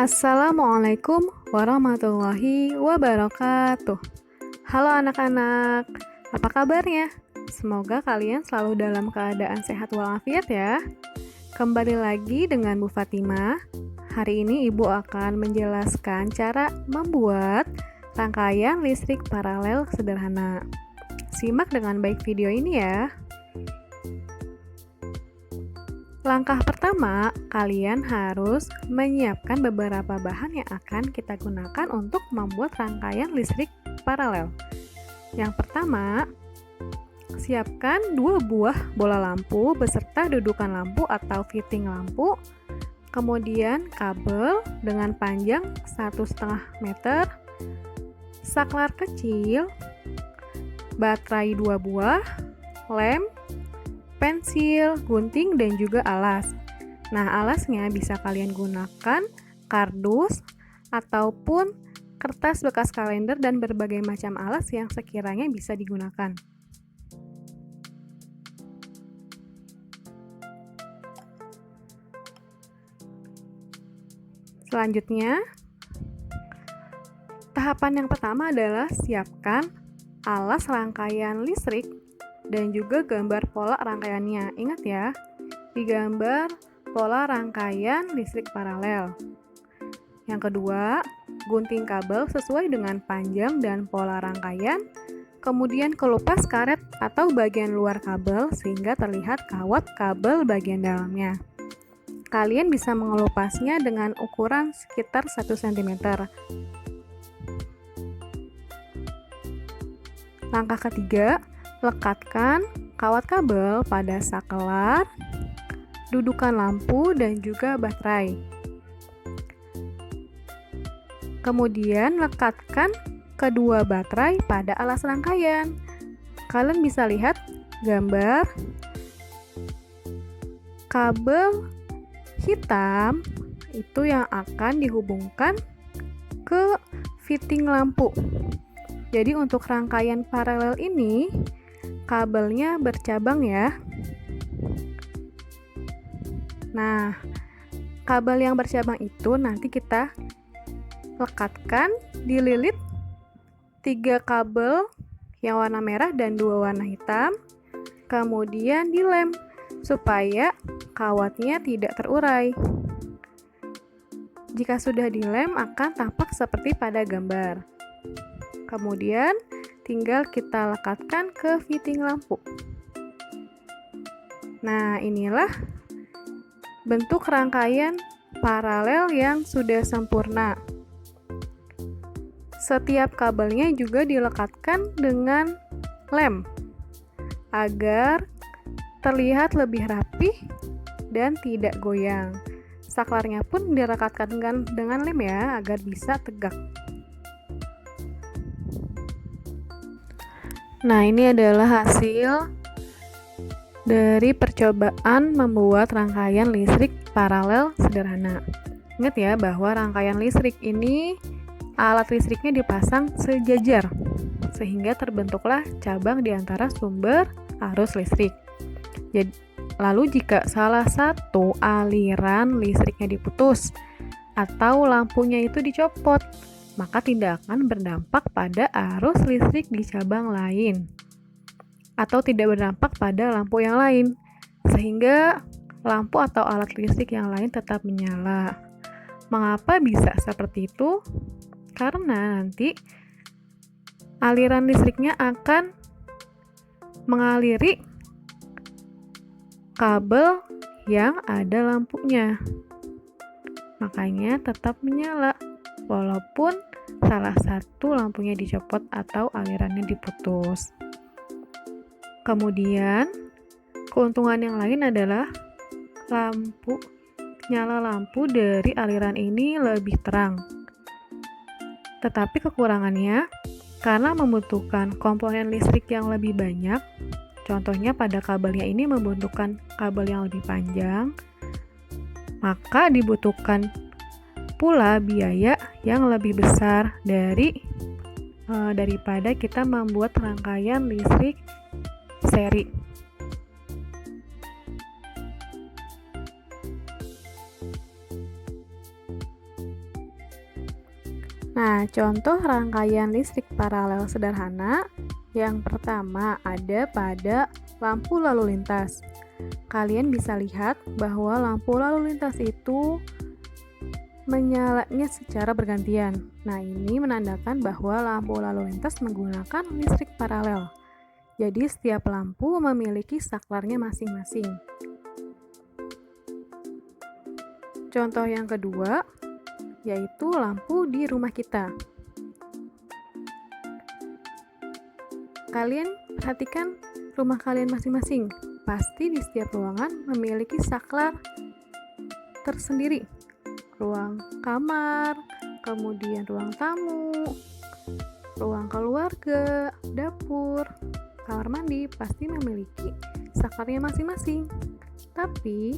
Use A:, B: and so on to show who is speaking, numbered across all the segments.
A: Assalamualaikum warahmatullahi wabarakatuh. Halo anak-anak, apa kabarnya? Semoga kalian selalu dalam keadaan sehat walafiat ya. Kembali lagi dengan Bu Fatimah. Hari ini Ibu akan menjelaskan cara membuat rangkaian listrik paralel sederhana. Simak dengan baik video ini ya. Langkah pertama, kalian harus menyiapkan beberapa bahan yang akan kita gunakan untuk membuat rangkaian listrik paralel. Yang pertama, siapkan 2 buah bola lampu beserta dudukan lampu atau fitting lampu, kemudian kabel dengan panjang 1,5 meter, saklar kecil, baterai 2 buah, lem, pensil, gunting, dan juga alas. Nah, alasnya bisa kalian gunakan kardus ataupun kertas bekas kalender dan berbagai macam alas yang sekiranya bisa digunakan. Selanjutnya, tahapan yang pertama adalah siapkan alas rangkaian listrik dan juga gambar pola rangkaiannya. Ingat ya, digambar pola rangkaian listrik paralel. Yang kedua, gunting kabel sesuai dengan panjang dan pola rangkaian, kemudian kelupas karet atau bagian luar kabel sehingga terlihat kawat kabel bagian dalamnya. Kalian bisa mengelupasnya dengan ukuran sekitar 1 cm. Langkah ketiga, lekatkan kawat kabel pada saklar, dudukan lampu, dan juga baterai. Kemudian lekatkan kedua baterai pada alas rangkaian. Kalian bisa lihat gambar kabel hitam itu yang akan dihubungkan ke fitting lampu. Jadi untuk rangkaian paralel ini kabelnya bercabang ya. Nah, kabel yang bercabang itu nanti kita lekatkan, dililit 3 kabel yang warna merah dan 2 warna hitam, kemudian dilem supaya kawatnya tidak terurai. Jika sudah dilem akan tampak seperti pada gambar. Kemudian tinggal kita lekatkan ke fitting lampu. Nah, inilah bentuk rangkaian paralel yang sudah sempurna. Setiap kabelnya juga dilekatkan dengan lem agar terlihat lebih rapih dan tidak goyang. Saklarnya pun direkatkan dengan lem ya agar bisa tegak. Nah, ini adalah hasil dari percobaan membuat rangkaian listrik paralel sederhana. Ingat ya bahwa rangkaian listrik ini alat listriknya dipasang sejajar sehingga terbentuklah cabang di antara sumber arus listrik. Lalu jika salah satu aliran listriknya diputus atau lampunya itu dicopot, maka tidak akan berdampak pada arus listrik di cabang lain atau tidak berdampak pada lampu yang lain, sehingga lampu atau alat listrik yang lain tetap menyala. Mengapa bisa seperti itu? Karena nanti aliran listriknya akan mengaliri kabel yang ada lampunya, makanya tetap menyala walaupun salah satu lampunya dicopot atau alirannya diputus. Kemudian, keuntungan yang lain adalah nyala lampu dari aliran ini lebih terang. Tetapi kekurangannya, karena membutuhkan komponen listrik yang lebih banyak, contohnya pada kabelnya ini membutuhkan kabel yang lebih panjang, maka dibutuhkan pula biaya yang lebih besar daripada kita membuat rangkaian listrik seri. Nah, contoh rangkaian listrik paralel sederhana yang pertama ada pada lampu lalu lintas. Kalian bisa lihat bahwa lampu lalu lintas itu menyalanya secara bergantian. Nah, ini menandakan bahwa lampu lalu lintas menggunakan listrik paralel. Jadi, setiap lampu memiliki saklarnya masing-masing. Contoh yang kedua, yaitu lampu di rumah kita. Kalian perhatikan rumah kalian masing-masing. Pasti di setiap ruangan memiliki saklar tersendiri. Ruang kamar, kemudian ruang tamu, ruang keluarga, dapur, kamar mandi pasti memiliki saklarnya masing-masing. Tapi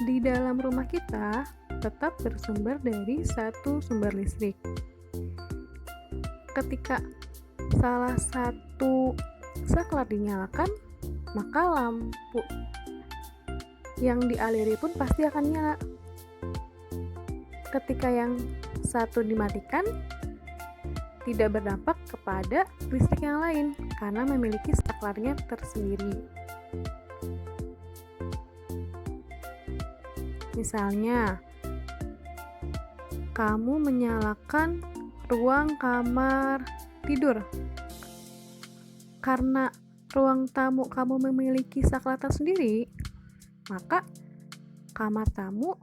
A: di dalam rumah kita tetap bersumber dari satu sumber listrik. Ketika salah satu saklar dinyalakan, maka lampu yang dialiri pun pasti akan nyala. Ketika yang satu dimatikan, tidak berdampak kepada listrik yang lain karena memiliki saklarnya tersendiri. Misalnya, kamu menyalakan ruang kamar tidur. Karena ruang tamu kamu memiliki saklar tersendiri, maka kamar tamu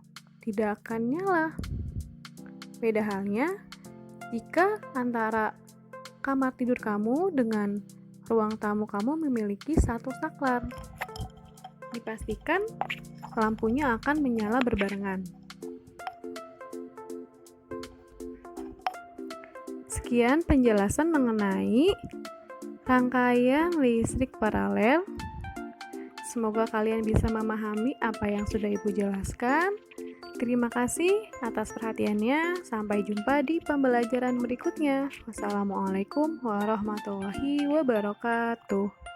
A: tidak akan nyala. Beda halnya jika antara kamar tidur kamu dengan ruang tamu kamu memiliki satu saklar. Dipastikan lampunya akan menyala berbarengan. Sekian penjelasan mengenai rangkaian listrik paralel. Semoga kalian bisa memahami apa yang sudah Ibu jelaskan. Terima kasih atas perhatiannya. Sampai jumpa di pembelajaran berikutnya. Wassalamualaikum warahmatullahi wabarakatuh.